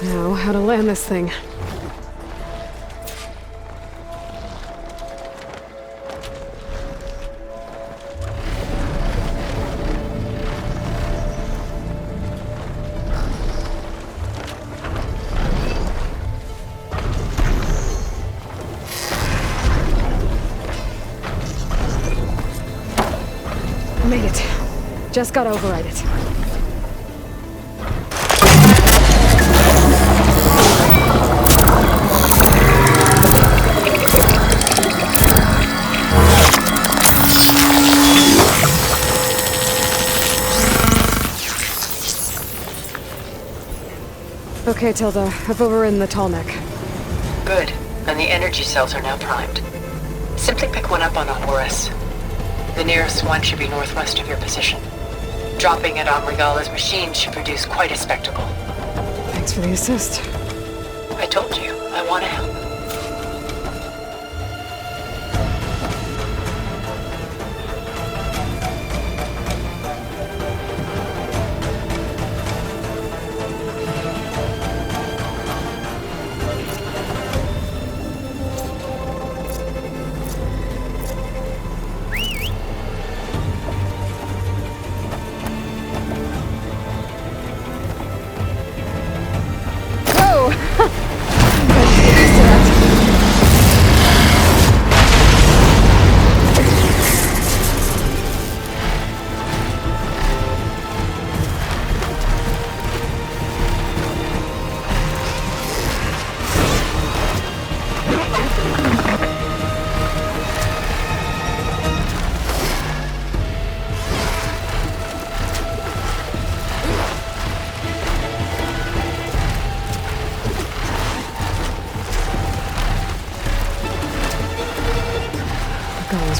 Now, how to land this thing. Made it. Just gotta override it. Okay, Tilda. I've overridden the tall neck. Good. And the energy cells are now primed. Simply pick one up on a Horus. The nearest one should be northwest of your position. Dropping it on Regalla's machine should produce quite a spectacle. Thanks for the assist. I told you, I want to help.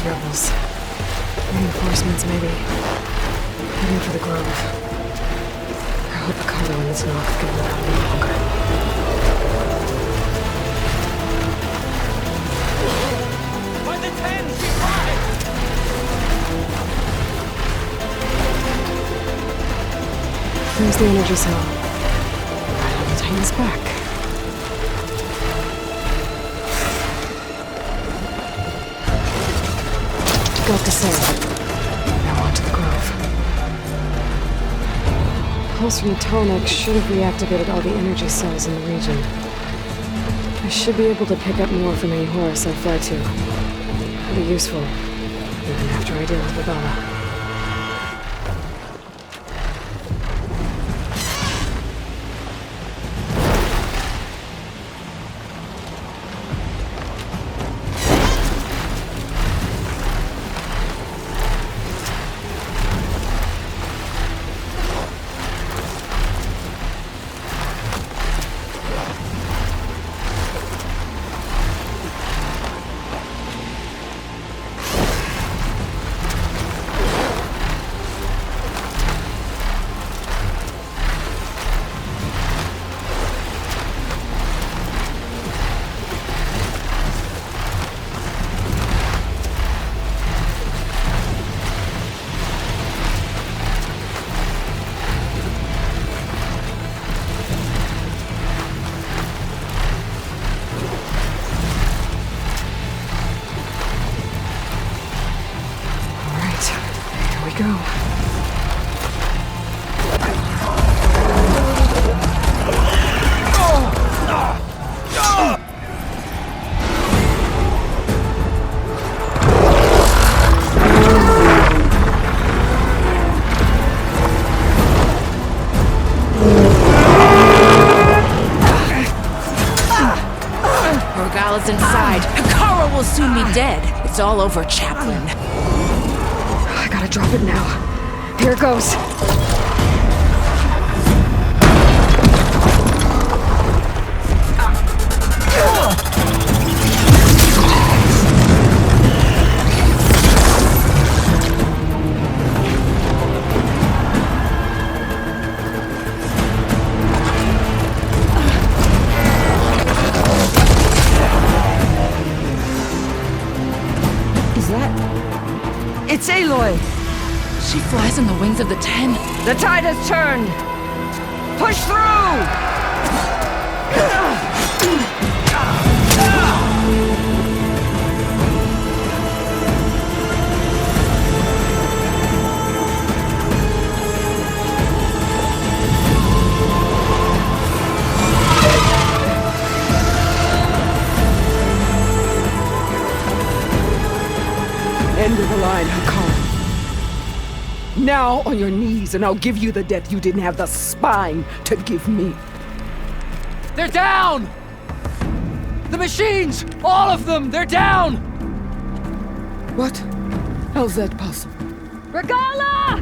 Rebels. Reinforcements, maybe. Heading for the grove. I hope Hekarro and this knock can live out any longer. By the 10, she flies! There's the energy cell. Right on the Titan's back. Got to say, now on to the grove. Pulse from the Talanah should have reactivated all the energy cells in the region. I should be able to pick up more from any Horus I fly to. It'll be useful, even after I deal with Regalla. Regalla's inside. Hekarro will soon be dead. It's all over, Chaplain. I gotta drop it now. Here it goes. It's Aloy! She flies on the wings of the 10. The tide has turned! Push through! now on your knees and I'll give you the death you didn't have the spine to give me. They're down! The machines! All of them! They're down! What? How's that possible? Regalla!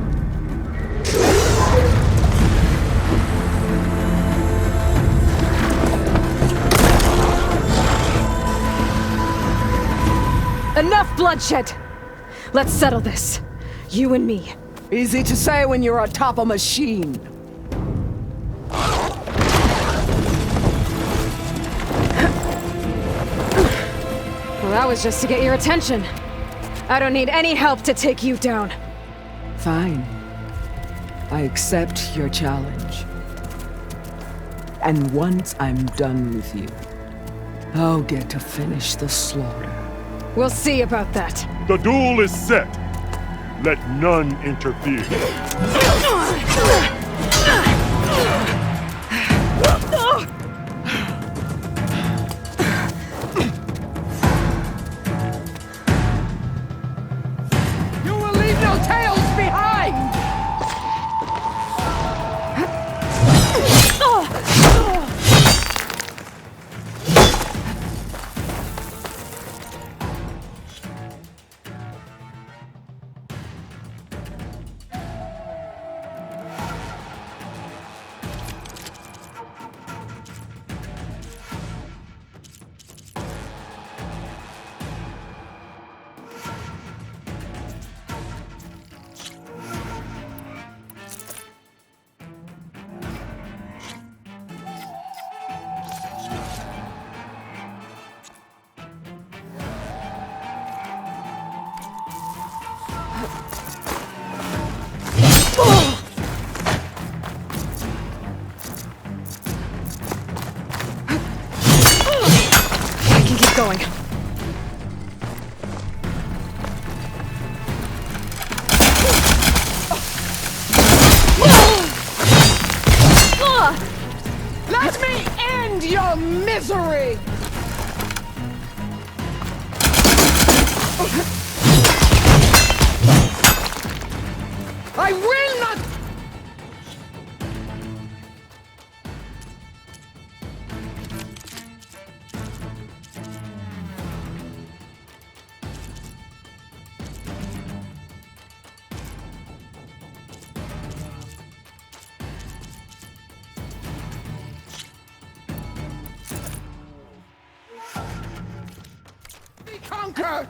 Enough bloodshed! Let's settle this. You and me. Easy to say when you're atop a machine. Well, that was just to get your attention. I don't need any help to take you down. Fine. I accept your challenge. And once I'm done with you, I'll get to finish the slaughter. We'll see about that. The duel is set. Let none interfere. You will leave no tales behind! Going. Let me end your misery! I will not! Conquered!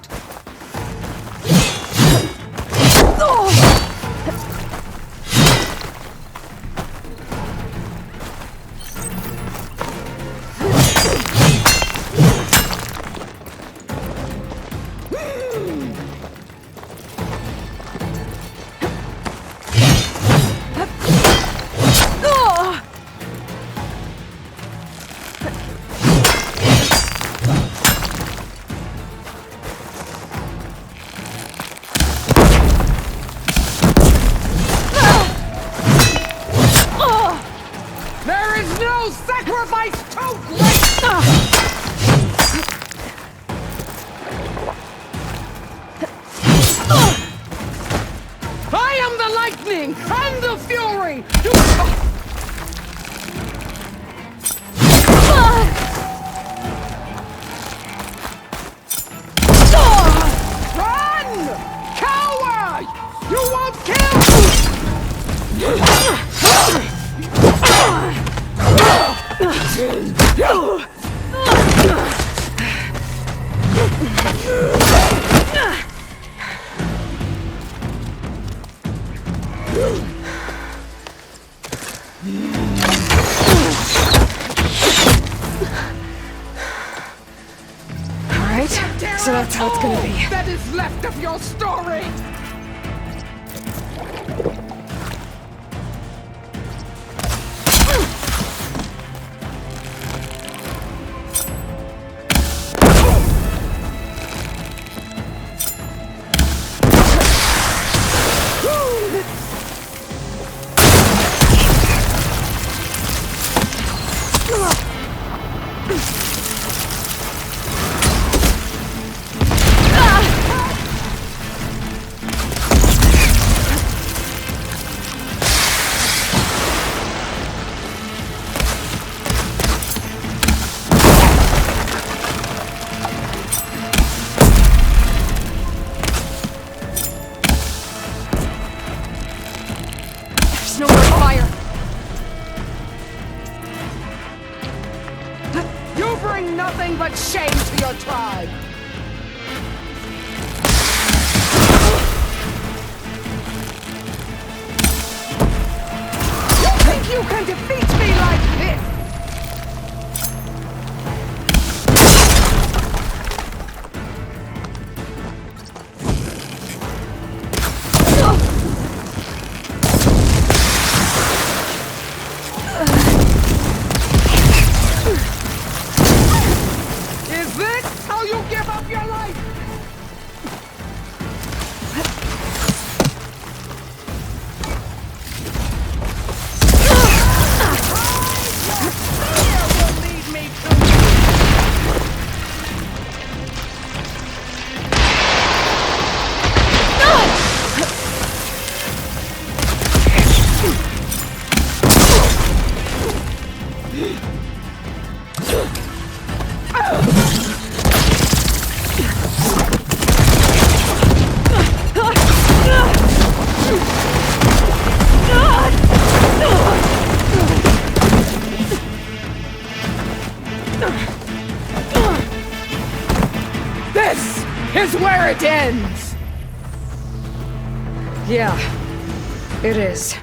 And the fury! Run! Coward! You won't kill! Alright, so that's how it's gonna be. That is left of your story! bring nothing but shame to your tribe! You think you can defeat me like this? Is where it ends! Yeah, it is.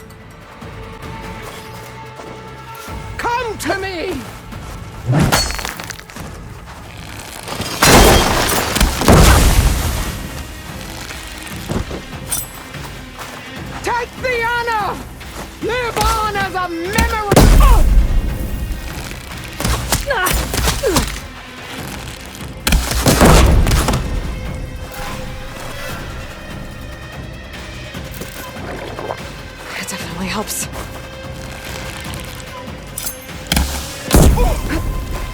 Come to me! Take the honor! Live on as a memory! Helps.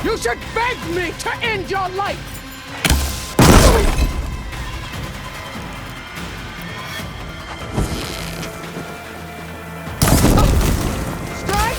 You should beg me to end your life! Strike!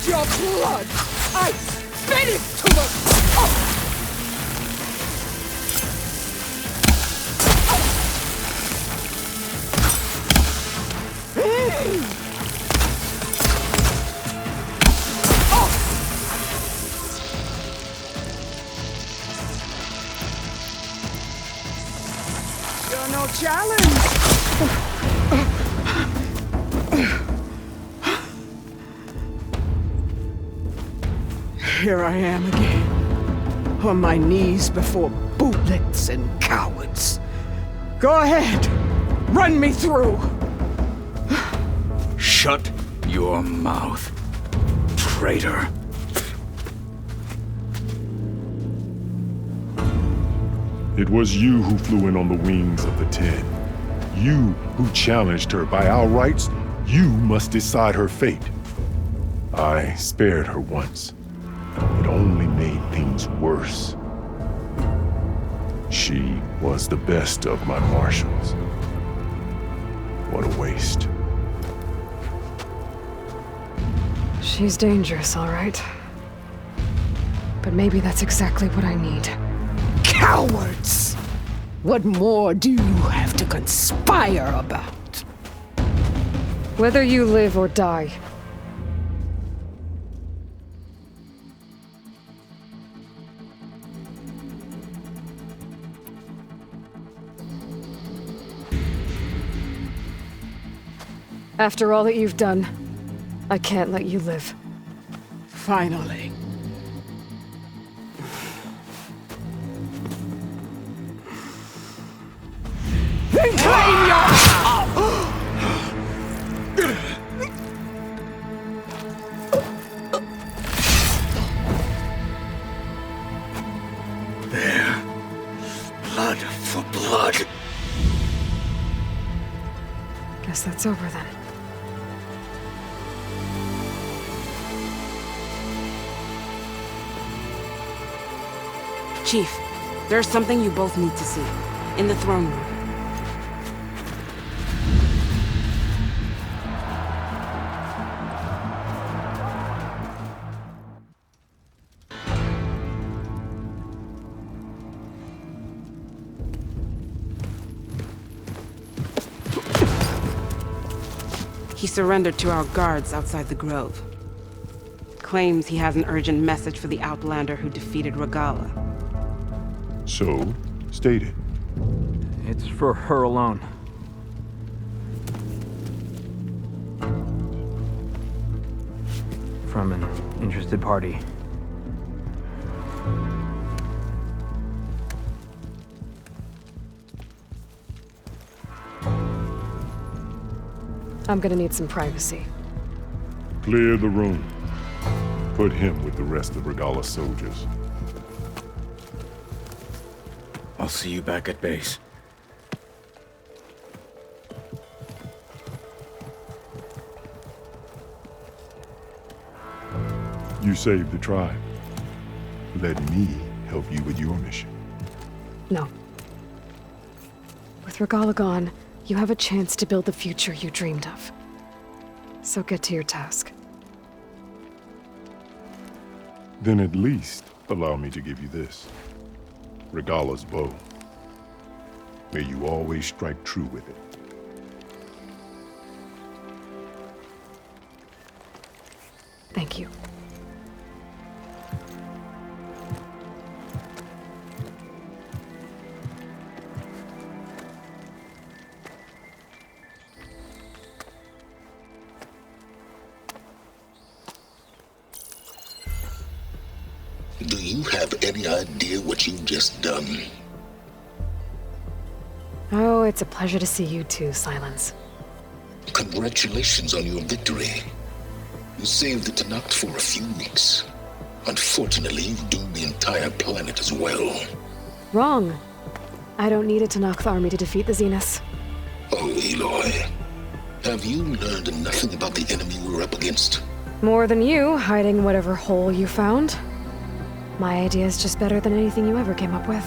Your blood! I spit it to the... You're no challenge! Here I am again, on my knees before bootlets and cowards. Go ahead, run me through. Shut your mouth, traitor. It was you who flew in on the wings of the 10. You who challenged her. By our rights, you must decide her fate. I spared her once. It only made things worse. She was the best of my marshals. What a waste. She's dangerous, all right. But maybe that's exactly what I need. Cowards! What more do you have to conspire about? Whether you live or die. After all that you've done, I can't let you live. Finally. Then claim your... There. Blood for blood. Guess that's over then. Chief, there's something you both need to see. In the throne room. He surrendered to our guards outside the grove. Claims he has an urgent message for the Outlander who defeated Regalla. So, state it. It's for her alone. From an interested party. I'm gonna need some privacy. Clear the room. Put him with the rest of Regalla's soldiers. I'll see you back at base. You saved the tribe. Let me help you with your mission. No. With Regalla gone, you have a chance to build the future you dreamed of. So get to your task. Then at least allow me to give you this. Regalla's bow. May you always strike true with it. Thank you. Do you have any idea what you've just done? Oh, it's a pleasure to see you too, Sylens. Congratulations on your victory. You saved the Talanah for a few weeks. Unfortunately, you've doomed the entire planet as well. Wrong. I don't need a Talanah army to defeat the Zeniths. Oh, Aloy. Have you learned nothing about the enemy we're up against? More than you, hiding whatever hole you found. My idea is just better than anything you ever came up with.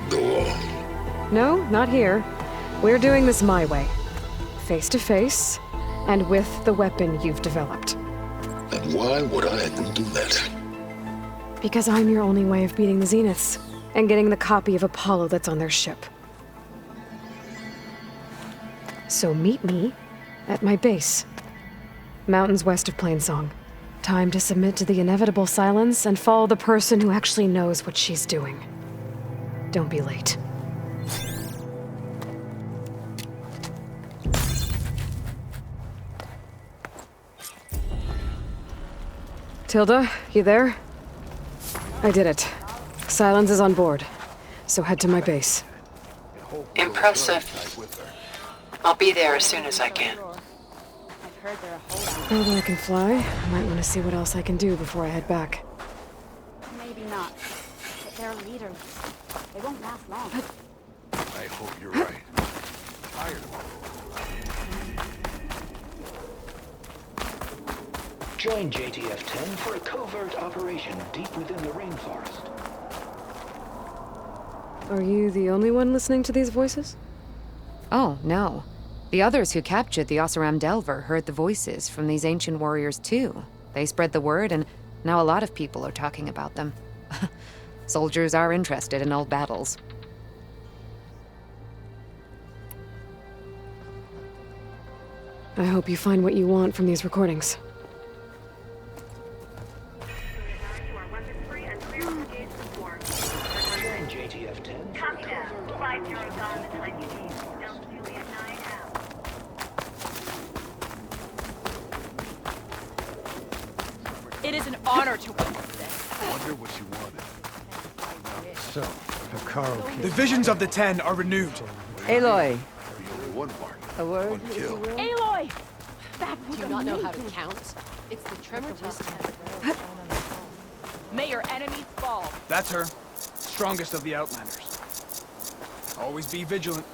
Go on. No, not here. We're doing this my way. Face to face, and with the weapon you've developed. And why would I agree to that? Because I'm your only way of beating the Zeniths, and getting the copy of Apollo that's on their ship. So meet me at my base. Mountains west of Plainsong. Time to submit to the inevitable Sylens and follow the person who actually knows what she's doing. Don't be late. Tilda, you there? I did it. Sylens is on board, so head to my base. Impressive. I'll be there as soon as I can. Now that I can fly, I might want to see what else I can do before I head back. Maybe not. But they're leaders. They won't last long. I hope you're right. Tired of it. Join JTF-10 for a covert operation deep within the rainforest. Are you the only one listening to these voices? Oh, no. The others who captured the Oseram Delver heard the voices from these ancient warriors too. They spread the word, and now a lot of people are talking about them. Soldiers are interested in old battles. I hope you find what you want from these recordings. It is an honor to witness this. I wonder what you wanted. So, Hekarro... The visions of the Ten are renewed. Aloy. One mark. A word? One kill. Aloy! That was Do you not know how to count? It's the tremor test. May your enemies fall. That's her. Strongest of the Outlanders. Always be vigilant.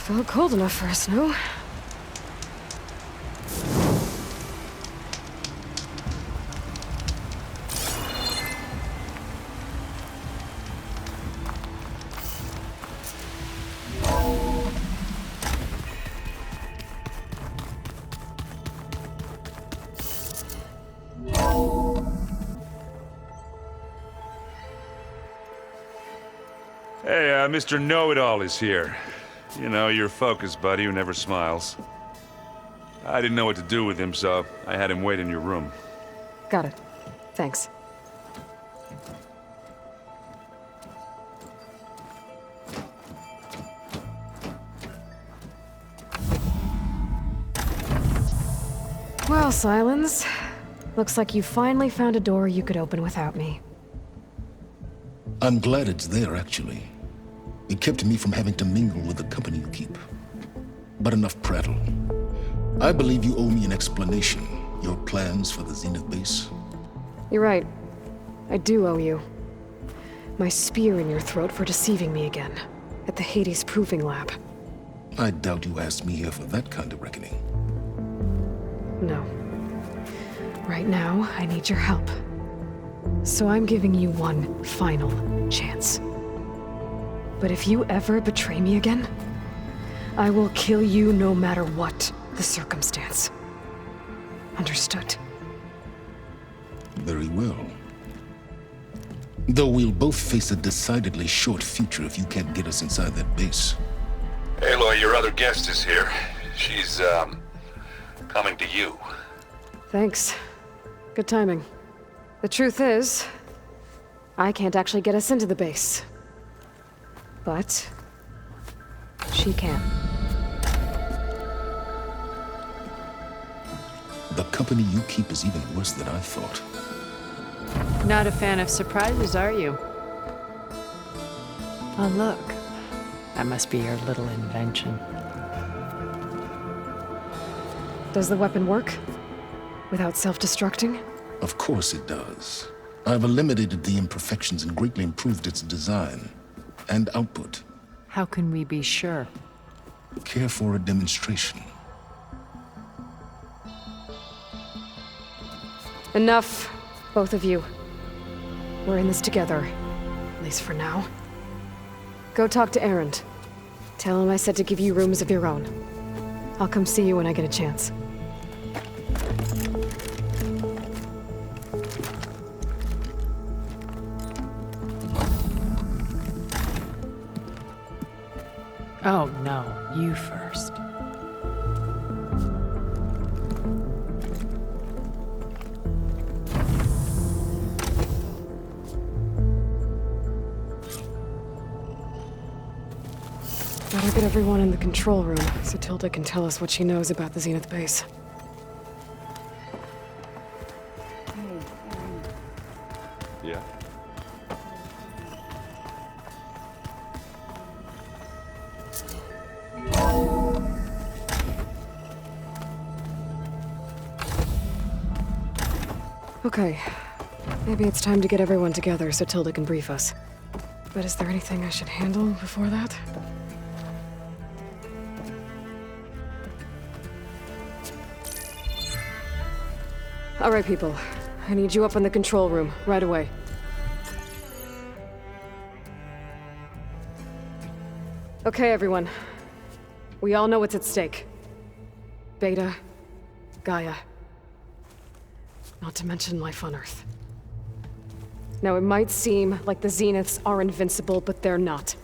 Felt cold enough for a snow. Hey, Mr. Know-It-All is here. You know, your focus buddy who never smiles. I didn't know what to do with him, so I had him wait in your room. Got it. Thanks. Well, Sylens. Looks like you finally found a door you could open without me. I'm glad it's there, actually. It kept me from having to mingle with the company you keep. But enough prattle. I believe you owe me an explanation. Your plans for the Zenith base? You're right. I do owe you. My spear in your throat for deceiving me again. At the Hades Proving Lab. I doubt you asked me here for that kind of reckoning. No. Right now, I need your help. So I'm giving you one final chance. But if you ever betray me again, I will kill you no matter what the circumstance. Understood? Very well. Though we'll both face a decidedly short future if you can't get us inside that base. Aloy, your other guest is here. She's, coming to you. Thanks. Good timing. The truth is, I can't actually get us into the base. But she can. The company you keep is even worse than I thought. Not a fan of surprises, are you? Oh, look. That must be your little invention. Does the weapon work? Without self-destructing? Of course it does. I've eliminated the imperfections and greatly improved its design and output. How can we be sure? Care for a demonstration? Enough, both of you. We're in this together, at least for now. Go talk to Erend. Tell him I said to give you rooms of your own. I'll come see you when I get a chance. Oh, no. You first. Better get everyone in the control room so Tilda can tell us what she knows about the Zenith base. Yeah? Okay. Maybe it's time to get everyone together so Tilda can brief us. But is there anything I should handle before that? All right, people. I need you up in the control room, right away. Okay, everyone. We all know what's at stake. Beta, Gaia. Not to mention life on Earth. Now, it might seem like the Zeniths are invincible, but they're not.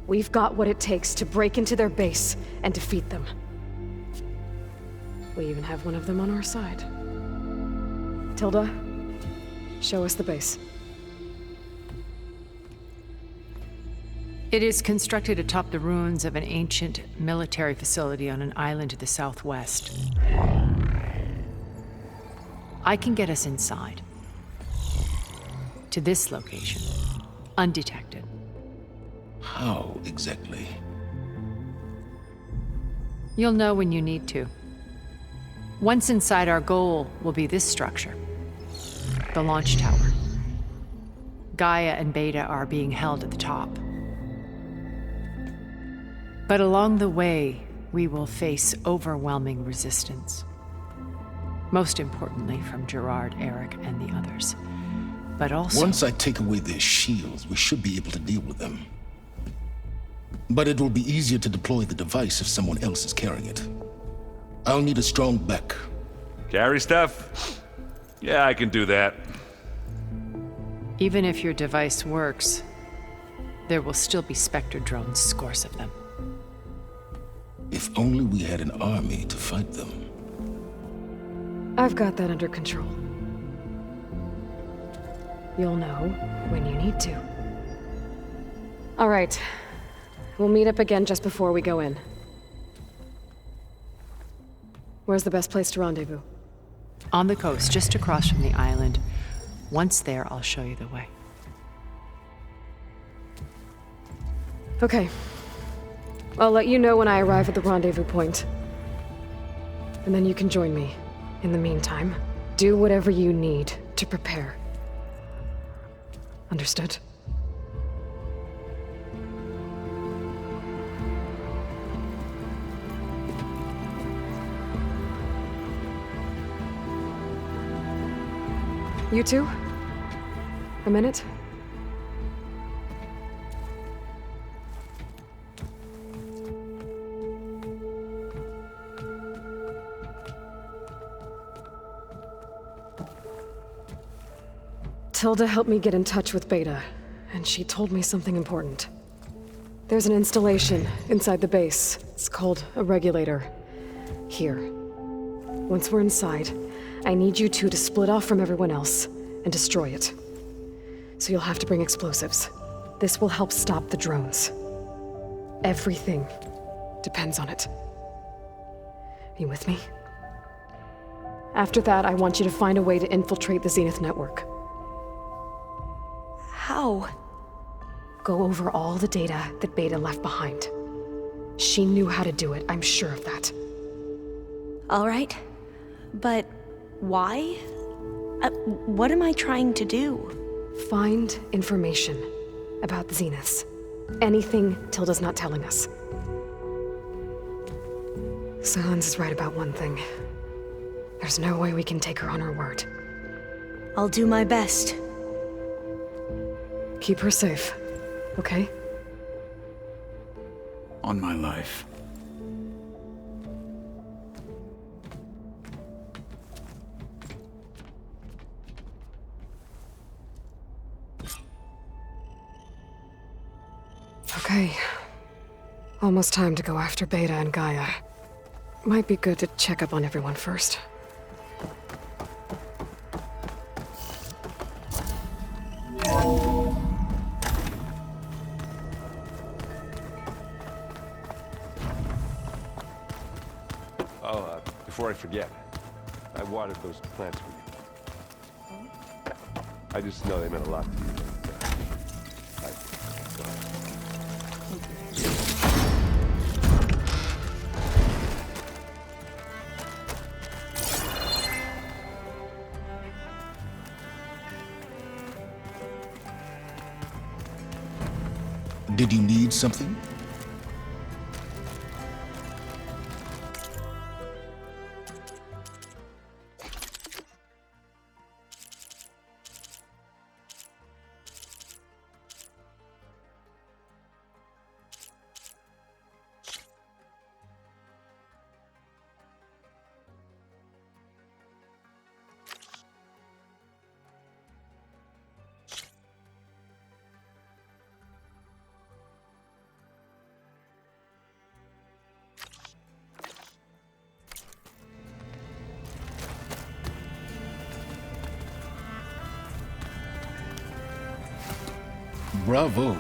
We've got what it takes to break into their base and defeat them. We even have one of them on our side. Tilda, show us the base. It is constructed atop the ruins of an ancient military facility on an island to the southwest. I can get us inside. To this location. Undetected. How exactly? You'll know when you need to. Once inside, our goal will be this structure. The launch tower. Gaia and Beta are being held at the top. But along the way, we will face overwhelming resistance. Most importantly from Gerard, Eric, and the others. But also... Once I take away their shields, we should be able to deal with them. But it will be easier to deploy the device if someone else is carrying it. I'll need a strong back. Carry stuff? Yeah, I can do that. Even if your device works, there will still be Spectre drones, scores of them. If only we had an army to fight them. I've got that under control. You'll know when you need to. All right. We'll meet up again just before we go in. Where's the best place to rendezvous? On the coast, just across from the island. Once there, I'll show you the way. Okay. I'll let you know when I arrive at the rendezvous point. And then you can join me. In the meantime, do whatever you need to prepare. Understood? You two? A minute? Tilda helped me get in touch with Beta, and she told me something important. There's an installation inside the base. It's called a regulator. Here. Once we're inside, I need you two to split off from everyone else and destroy it. So you'll have to bring explosives. This will help stop the drones. Everything depends on it. Are you with me? After that, I want you to find a way to infiltrate the Zenith network. How? Go over all the data that Beta left behind. She knew how to do it, I'm sure of that. All right. But why? What am I trying to do? Find information about the Zeniths. Anything Tilda's not telling us. Sylens is right about one thing. There's no way we can take her on her word. I'll do my best. Keep her safe, okay? On my life. Okay. Almost time to go after Beta and Gaia. Might be good to check up on everyone first. Before I forget, I watered those plants for you. I just know they meant a lot to you. Did you need something? Bravo.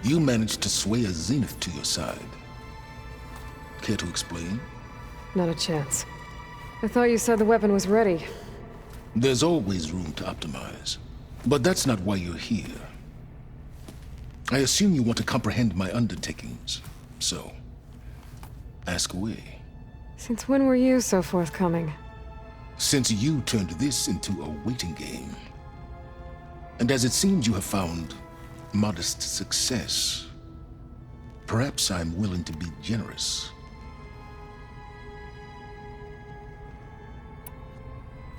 You managed to sway a Zenith to your side. Care to explain? Not a chance. I thought you said the weapon was ready. There's always room to optimize. But that's not why you're here. I assume you want to comprehend my undertakings. So, ask away. Since when were you so forthcoming? Since you turned this into a waiting game. And as it seems you have found modest success, perhaps I'm willing to be generous.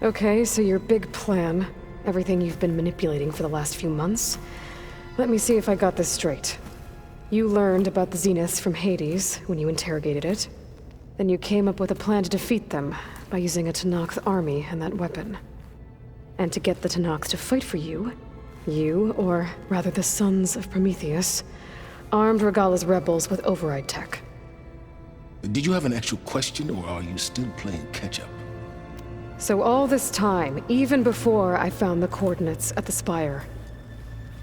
Okay, so your big plan, everything you've been manipulating for the last few months. Let me see if I got this straight. You learned about the Zeniths from Hades when you interrogated it. Then you came up with a plan to defeat them by using a Tenakth army and that weapon. And to get the Tenakth to fight for you, or rather the Sons of Prometheus, armed Regalla's rebels with override tech. Did you have an actual question, or are you still playing catch-up? So all this time, even before I found the coordinates at the Spire,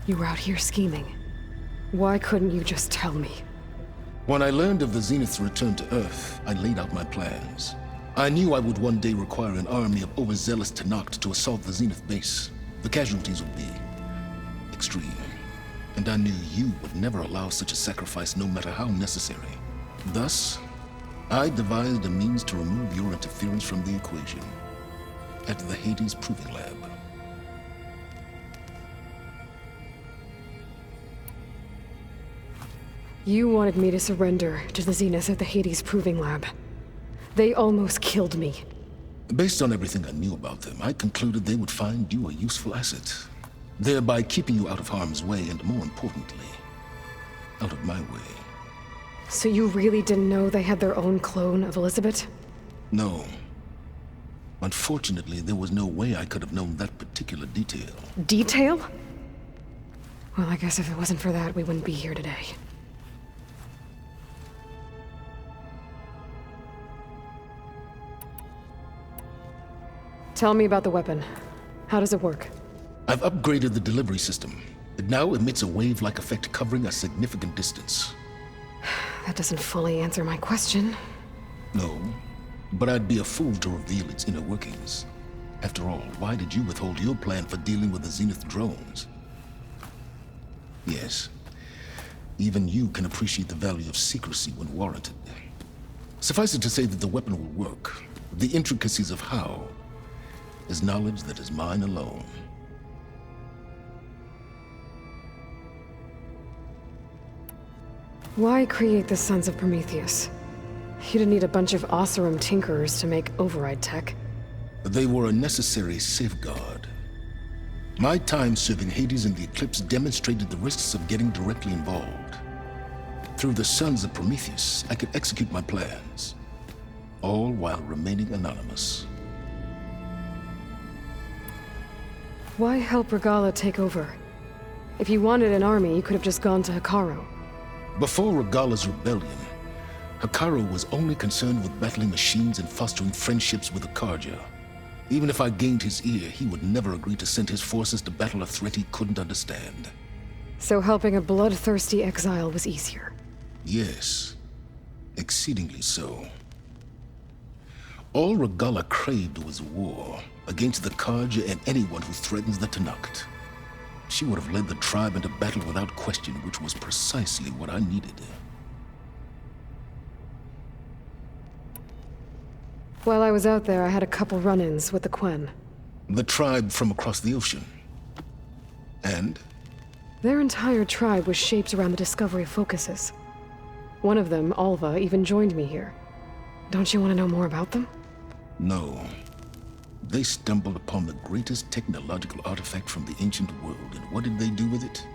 you were out here scheming. Why couldn't you just tell me? When I learned of the Zenith's return to Earth, I laid out my plans. I knew I would one day require an army of overzealous Tenakth to assault the Zenith base. The casualties would be extreme, and I knew you would never allow such a sacrifice, no matter how necessary. Thus, I devised a means to remove your interference from the equation at the Hades Proving Lab. You wanted me to surrender to the Zeniths at the Hades Proving Lab. They almost killed me. Based on everything I knew about them, I concluded they would find you a useful asset, thereby keeping you out of harm's way and, more importantly, out of my way. So you really didn't know they had their own clone of Elizabeth? No. Unfortunately, there was no way I could have known that particular detail. Detail? Well, I guess if it wasn't for that, we wouldn't be here today. Tell me about the weapon. How does it work? I've upgraded the delivery system. It now emits a wave-like effect covering a significant distance. That doesn't fully answer my question. No, but I'd be a fool to reveal its inner workings. After all, why did you withhold your plan for dealing with the Zenith drones? Yes, even you can appreciate the value of secrecy when warranted. Suffice it to say that the weapon will work. The intricacies of how is knowledge that is mine alone. Why create the Sons of Prometheus? You didn't need a bunch of Oseram tinkerers to make override tech. They were a necessary safeguard. My time serving Hades in the Eclipse demonstrated the risks of getting directly involved. Through the Sons of Prometheus, I could execute my plans, all while remaining anonymous. Why help Regalla take over? If you wanted an army, you could have just gone to Hekarro. Before Regalla's rebellion, Hekarro was only concerned with battling machines and fostering friendships with the Carja. Even if I gained his ear, he would never agree to send his forces to battle a threat he couldn't understand. So helping a bloodthirsty exile was easier? Yes, exceedingly so. All Regalla craved was war against the Carja and anyone who threatens the Tanacht. She would have led the tribe into battle without question, which was precisely what I needed. While I was out there, I had a couple run-ins with the Quen. The tribe from across the ocean. And? Their entire tribe was shaped around the discovery of focuses. One of them, Alva, even joined me here. Don't you want to know more about them? No. They stumbled upon the greatest technological artifact from the ancient world, and what did they do with it?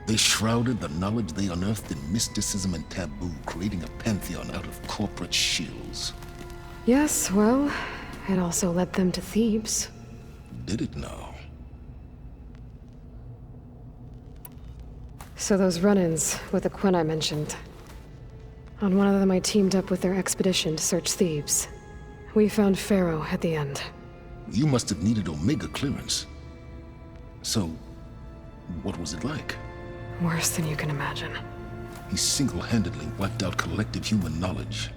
They shrouded the knowledge they unearthed in mysticism and taboo, creating a pantheon out of corporate shills. Yes, well, it also led them to Thebes. Did it now? So those run-ins with the Quen I mentioned. On one of them I teamed up with their expedition to search Thebes. We found Pharaoh at the end. You must have needed Omega clearance. So, what was it like? Worse than you can imagine. He single-handedly wiped out collective human knowledge.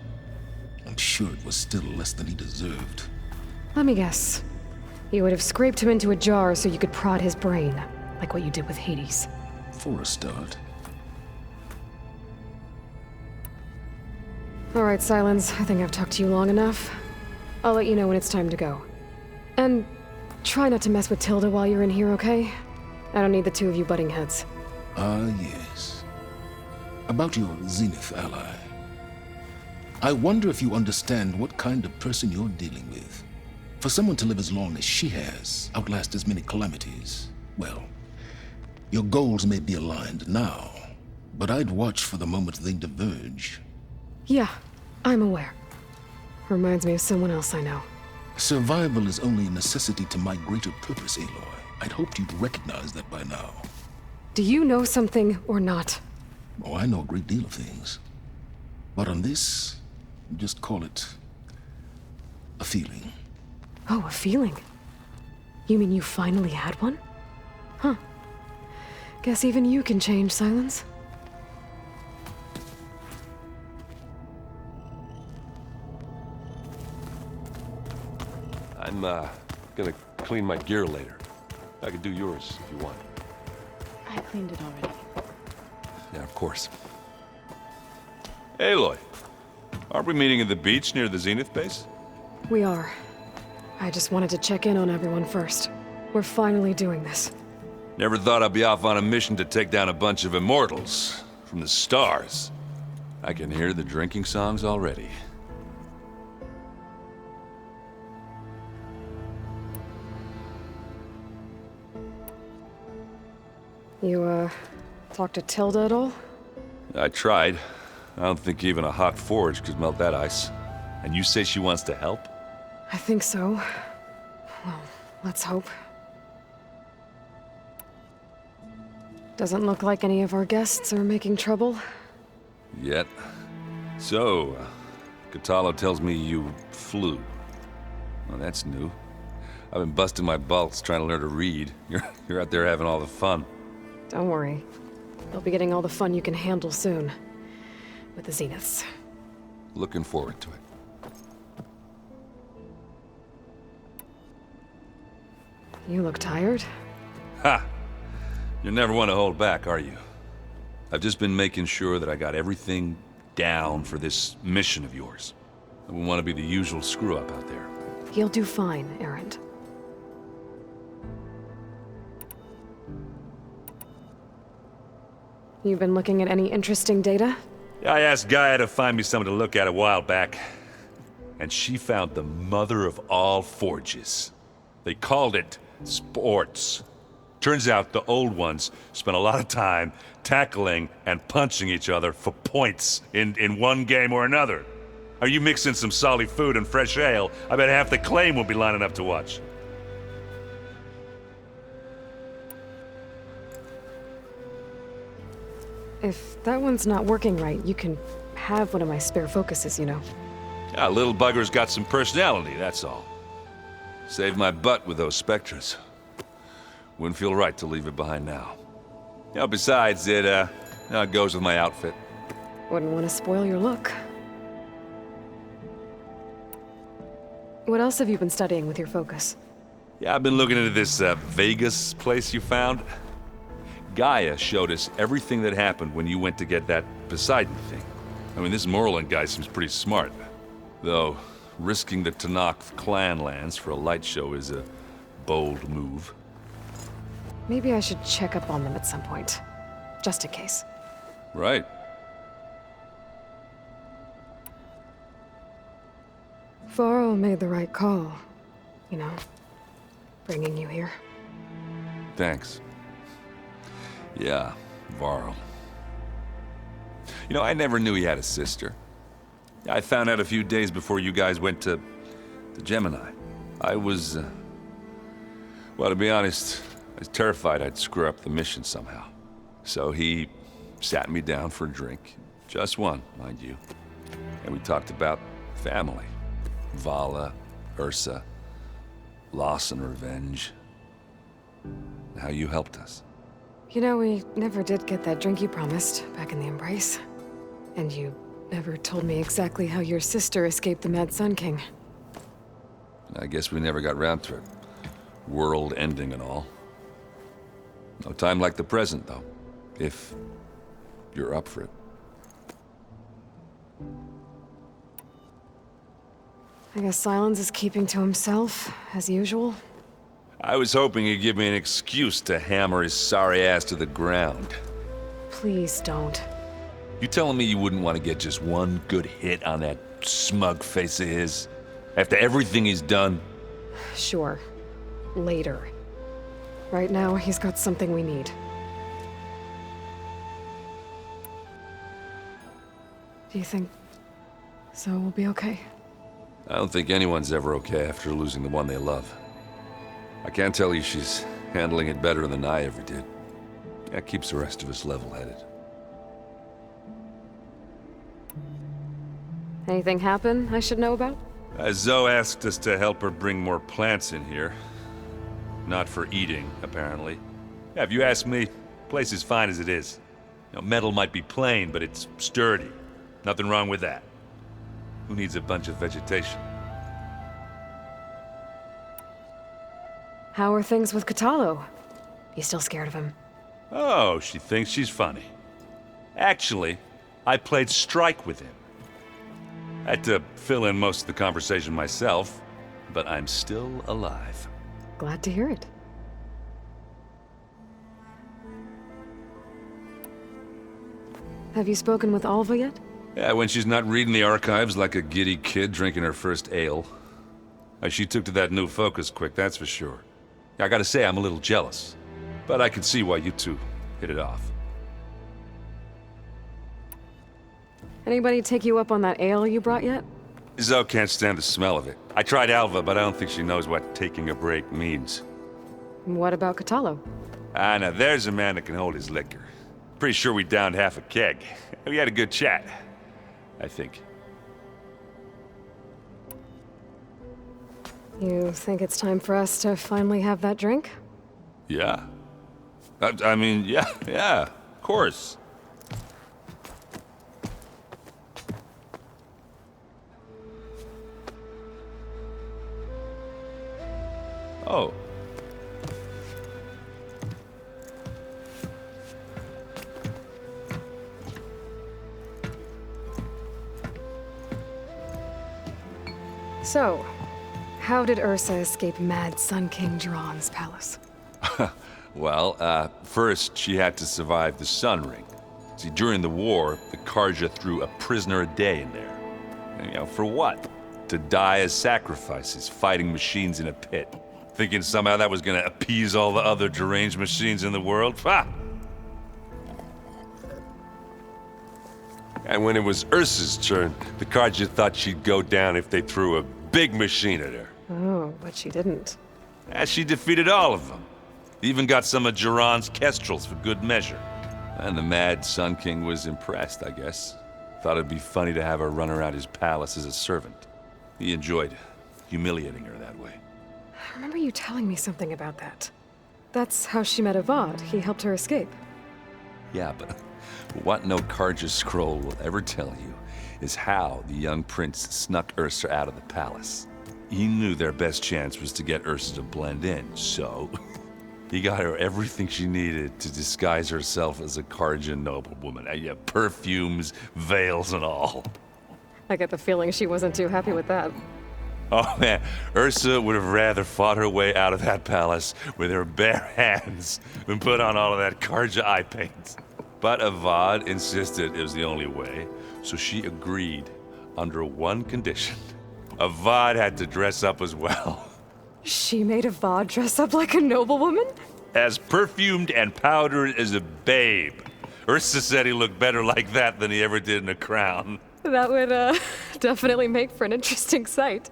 I'm sure it was still less than he deserved. Let me guess. You would have scraped him into a jar so you could prod his brain, like what you did with Hades. For a start. All right, Sylens, I think I've talked to you long enough. I'll let you know when it's time to go. And try not to mess with Tilda while you're in here, okay? I don't need the two of you butting heads. Ah, yes. About your Zenith ally. I wonder if you understand what kind of person you're dealing with. For someone to live as long as she has, outlast as many calamities, well, your goals may be aligned now, but I'd watch for the moment they diverge. Yeah, I'm aware. Reminds me of someone else I know. Survival is only a necessity to my greater purpose, Aloy. I'd hoped you'd recognize that by now. Do you know something or not? Oh, I know a great deal of things. But on this, just call it a feeling. Oh, a feeling? You mean you finally had one? Huh. Guess even you can change, Sylens. I'm, gonna clean my gear later. I could do yours if you want. I cleaned it already. Yeah, of course. Aloy, aren't we meeting at the beach near the Zenith base? We are. I just wanted to check in on everyone first. We're finally doing this. Never thought I'd be off on a mission to take down a bunch of immortals from the stars. I can hear the drinking songs already. You, talked to Tilda at all? I tried. I don't think even a hot forge could melt that ice. And you say she wants to help? I think so. Let's hope. Doesn't look like any of our guests are making trouble. Yet. So, Kotallo tells me you flew. Well, that's new. I've been busting my balls trying to learn to read. You're out there having all the fun. Don't worry. You'll be getting all the fun you can handle soon. With the Zeniths. Looking forward to it. You look tired. Ha! You never want to hold back, are you? I've just been making sure that I got everything down for this mission of yours. I wouldn't want to be the usual screw-up out there. You'll do fine, Erend. You've been looking at any interesting data? I asked GAIA to find me something to look at a while back, and she found the mother of all forges. They called it sports. Turns out the old ones spent a lot of time tackling and punching each other for points in one game or another. Are you mixing some solid food and fresh ale? I bet half the claim will be lining up to watch. If that one's not working right, you can have one of my spare focuses, you know. Yeah, little bugger's got some personality, that's all. Saved my butt with those specters. Wouldn't feel right to leave it behind now. You know, besides, it goes with my outfit. Wouldn't want to spoil your look. What else have you been studying with your focus? Yeah, I've been looking into this Vegas place you found. GAIA showed us everything that happened when you went to get that Poseidon thing. I mean, this Morland guy seems pretty smart. Though, risking the Talanah clan lands for a light show is a bold move. Maybe I should check up on them at some point. Just in case. Right. Varl made the right call. You know, bringing you here. Thanks. Yeah, Varl. You know, I never knew he had a sister. I found out a few days before you guys went to Gemini. I was, well, to be honest, I was terrified I'd screw up the mission somehow. So he sat me down for a drink. Just one, mind you. And we talked about family. Vala, Ursa, loss and revenge. And how you helped us. You know, we never did get that drink you promised back in the Embrace. And you never told me exactly how your sister escaped the Mad Sun King. I guess we never got round to it. World ending and all. No time like the present, though. If you're up for it. I guess Sylens is keeping to himself, as usual. I was hoping he'd give me an excuse to hammer his sorry ass to the ground. Please don't. You telling me you wouldn't want to get just one good hit on that smug face of his? After everything he's done? Sure. Later. Right now, he's got something we need. Do you think so will be okay? I don't think anyone's ever okay after losing the one they love. I can't tell you she's handling it better than I ever did. That keeps the rest of us level-headed. Anything happen I should know about? Zoe asked us to help her bring more plants in here. Not for eating, apparently. Yeah, if you ask me, the place is fine as it is. You know, metal might be plain, but it's sturdy. Nothing wrong with that. Who needs a bunch of vegetation? How are things with Kotallo? You still scared of him? Oh, she thinks she's funny. Actually, I played strike with him. I had to fill in most of the conversation myself, but I'm still alive. Glad to hear it. Have you spoken with Alva yet? Yeah, when she's not reading the archives like a giddy kid drinking her first ale. She took to that new focus quick, that's for sure. I gotta say, I'm a little jealous. But I can see why you two hit it off. Anybody take you up on that ale you brought yet? Zoe can't stand the smell of it. I tried Alva, but I don't think she knows what taking a break means. What about Kotallo? Ah, now there's a man that can hold his liquor. Pretty sure we downed half a keg. We had a good chat, I think. You think it's time for us to finally have that drink? Yeah. I mean, yeah, of course. Oh. So, how did Ursa escape Mad Sun King Jiran's palace? Well, first she had to survive the Sun Ring. See, during the war, the Carja threw a prisoner a day in there. And, for what? To die as sacrifices, fighting machines in a pit. Thinking somehow that was gonna appease all the other deranged machines in the world? Ha! And when it was Ursa's turn, the Carja thought she'd go down if they threw a big machine at her. Oh, but she didn't. And she defeated all of them. Even got some of Jiran's kestrels for good measure. And the Mad Sun King was impressed, I guess. Thought it'd be funny to have her run around his palace as a servant. He enjoyed humiliating her that way. I remember you telling me something about that. That's how she met Avad. He helped her escape. Yeah, but what no Carja scroll will ever tell you is how the young prince snuck Ursa out of the palace. He knew their best chance was to get Ursa to blend in, so he got her everything she needed to disguise herself as a Carja noblewoman. Yeah, perfumes, veils, and all. I get the feeling she wasn't too happy with that. Oh man, Ursa would have rather fought her way out of that palace with her bare hands than put on all of that Carja eye paint. But Avad insisted it was the only way, so she agreed under one condition. Avad had to dress up as well. She made Avad dress up like a noblewoman? As perfumed and powdered as a babe. Ursa said he looked better like that than he ever did in a crown. That would, definitely make for an interesting sight.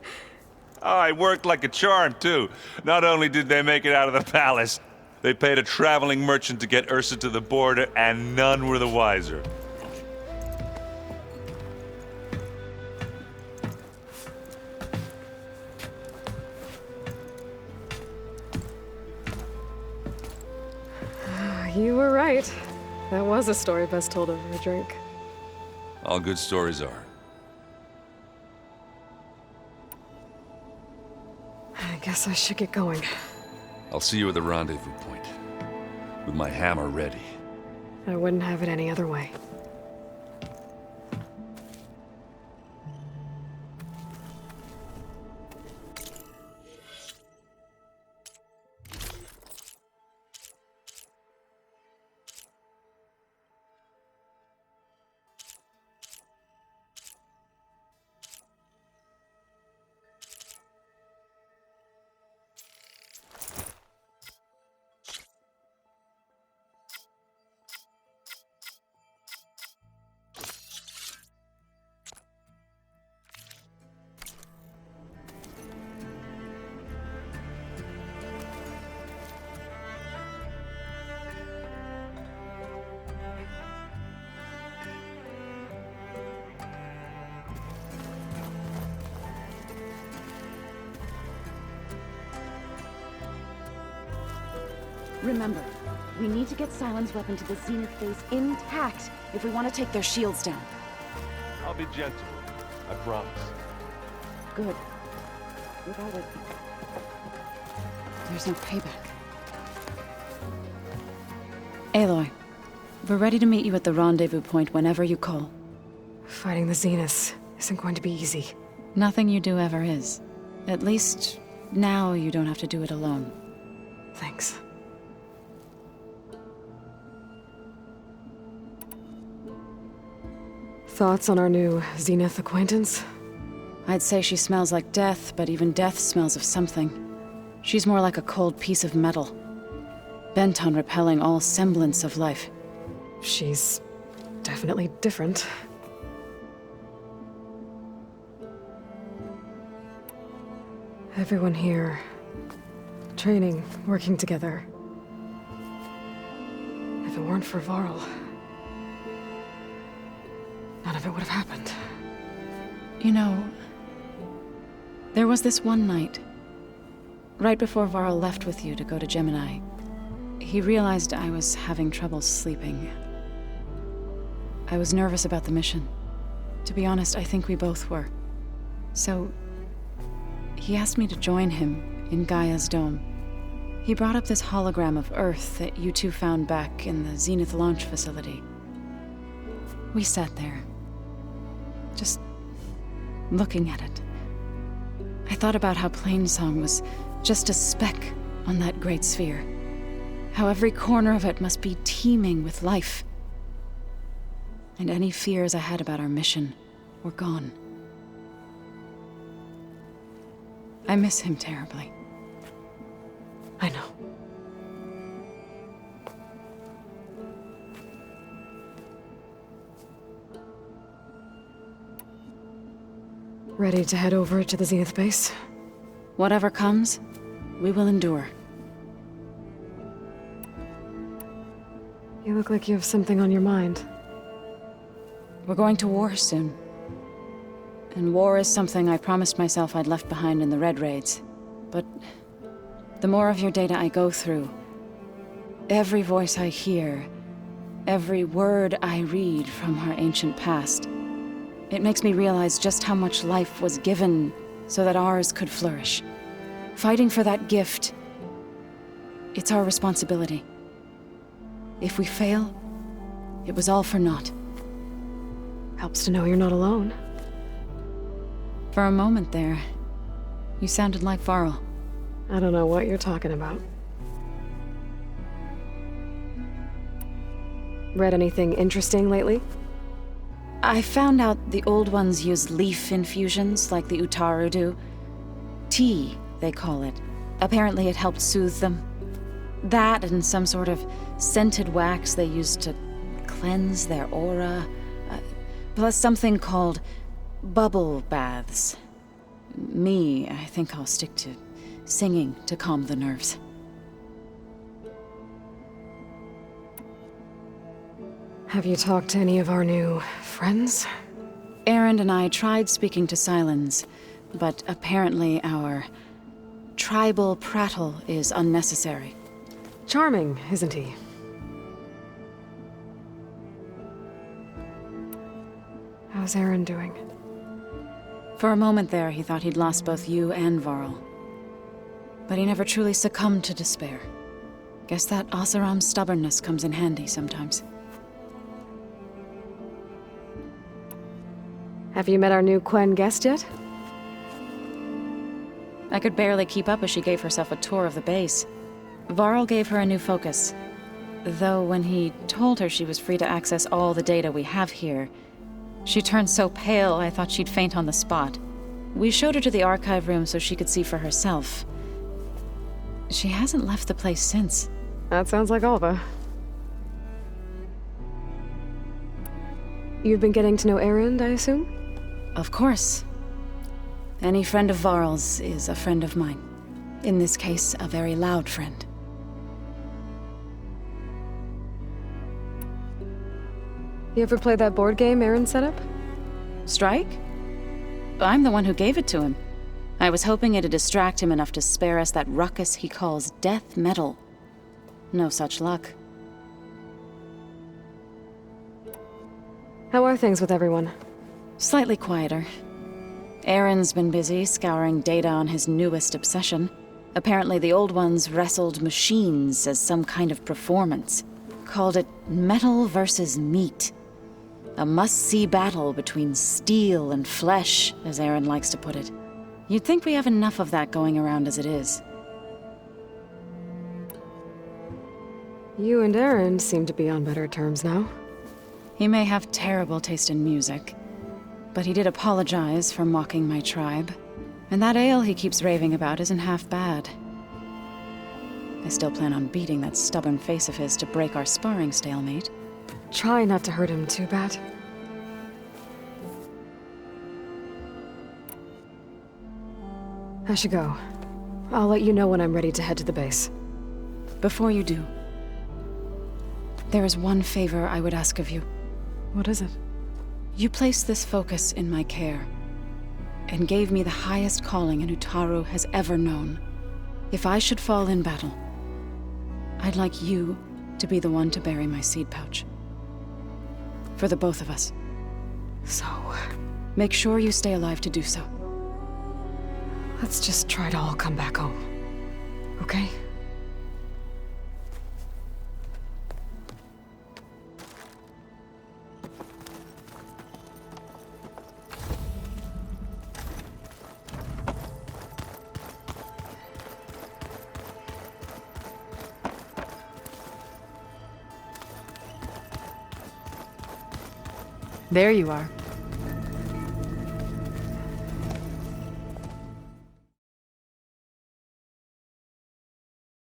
Oh, it worked like a charm, too. Not only did they make it out of the palace, they paid a traveling merchant to get Ursa to the border, and none were the wiser. You were right. That was a story best told over a drink. All good stories are. I guess I should get going. I'll see you at the rendezvous point, with my hammer ready. I wouldn't have it any other way. Remember, we need to get Sylens' weapon to the Zenith base intact if we want to take their shields down. I'll be gentle. I promise. Good. Without it, there's no payback. Aloy, we're ready to meet you at the rendezvous point whenever you call. Fighting the Zeniths isn't going to be easy. Nothing you do ever is. At least, now you don't have to do it alone. Thanks. Thoughts on our new Zenith acquaintance? I'd say she smells like death, but even death smells of something. She's more like a cold piece of metal, bent on repelling all semblance of life. She's definitely different. Everyone here. Training, working together. If it weren't for Varl, none of it would have happened. You know, there was this one night, right before Varl left with you to go to Gemini. He realized I was having trouble sleeping. I was nervous about the mission. To be honest, I think we both were. So, he asked me to join him in Gaia's dome. He brought up this hologram of Earth that you two found back in the Zenith launch facility. We sat there, just looking at it. I thought about how Plainsong was just a speck on that great sphere. How every corner of it must be teeming with life. And any fears I had about our mission were gone. I miss him terribly. I know. Ready to head over to the Zenith base? Whatever comes, we will endure. You look like you have something on your mind. We're going to war soon. And war is something I promised myself I'd left behind in the Red Raids. But the more of your data I go through, every voice I hear, every word I read from our ancient past, it makes me realize just how much life was given so that ours could flourish. Fighting for that gift, it's our responsibility. If we fail, it was all for naught. Helps to know you're not alone. For a moment there, you sounded like Varl. I don't know what you're talking about. Read anything interesting lately? I found out the old ones use leaf infusions like the Utaru do. Tea, they call it. Apparently it helped soothe them. That and some sort of scented wax they used to cleanse their aura. Plus something called bubble baths. Me, I think I'll stick to singing to calm the nerves. Have you talked to any of our new friends? Erend and I tried speaking to Sylens, but apparently our tribal prattle is unnecessary. Charming, isn't he? How's Erend doing? For a moment there, he thought he'd lost both you and Varl. But he never truly succumbed to despair. Guess that Oseram's stubbornness comes in handy sometimes. Have you met our new Quen guest yet? I could barely keep up as she gave herself a tour of the base. Varl gave her a new focus. Though when he told her she was free to access all the data we have here, she turned so pale I thought she'd faint on the spot. We showed her to the archive room so she could see for herself. She hasn't left the place since. That sounds like Alva. You've been getting to know Erend, I assume? Of course. Any friend of Varl's is a friend of mine. In this case, a very loud friend. You ever play that board game Erend set up? Strike? I'm the one who gave it to him. I was hoping it'd distract him enough to spare us that ruckus he calls death metal. No such luck. How are things with everyone? Slightly quieter. Erend's been busy scouring data on his newest obsession. Apparently the old ones wrestled machines as some kind of performance. Called it metal versus meat. A must-see battle between steel and flesh, as Erend likes to put it. You'd think we have enough of that going around as it is. You and Erend seem to be on better terms now. He may have terrible taste in music, but he did apologize for mocking my tribe. And that ale he keeps raving about isn't half bad. I still plan on beating that stubborn face of his to break our sparring stalemate. Try not to hurt him too bad. I should go. I'll let you know when I'm ready to head to the base. Before you do, there is one favor I would ask of you. What is it? You placed this focus in my care, and gave me the highest calling an Utaru has ever known. If I should fall in battle, I'd like you to be the one to bury my seed pouch. For the both of us. So... make sure you stay alive to do so. let's just try to all come back home. Okay? There you are.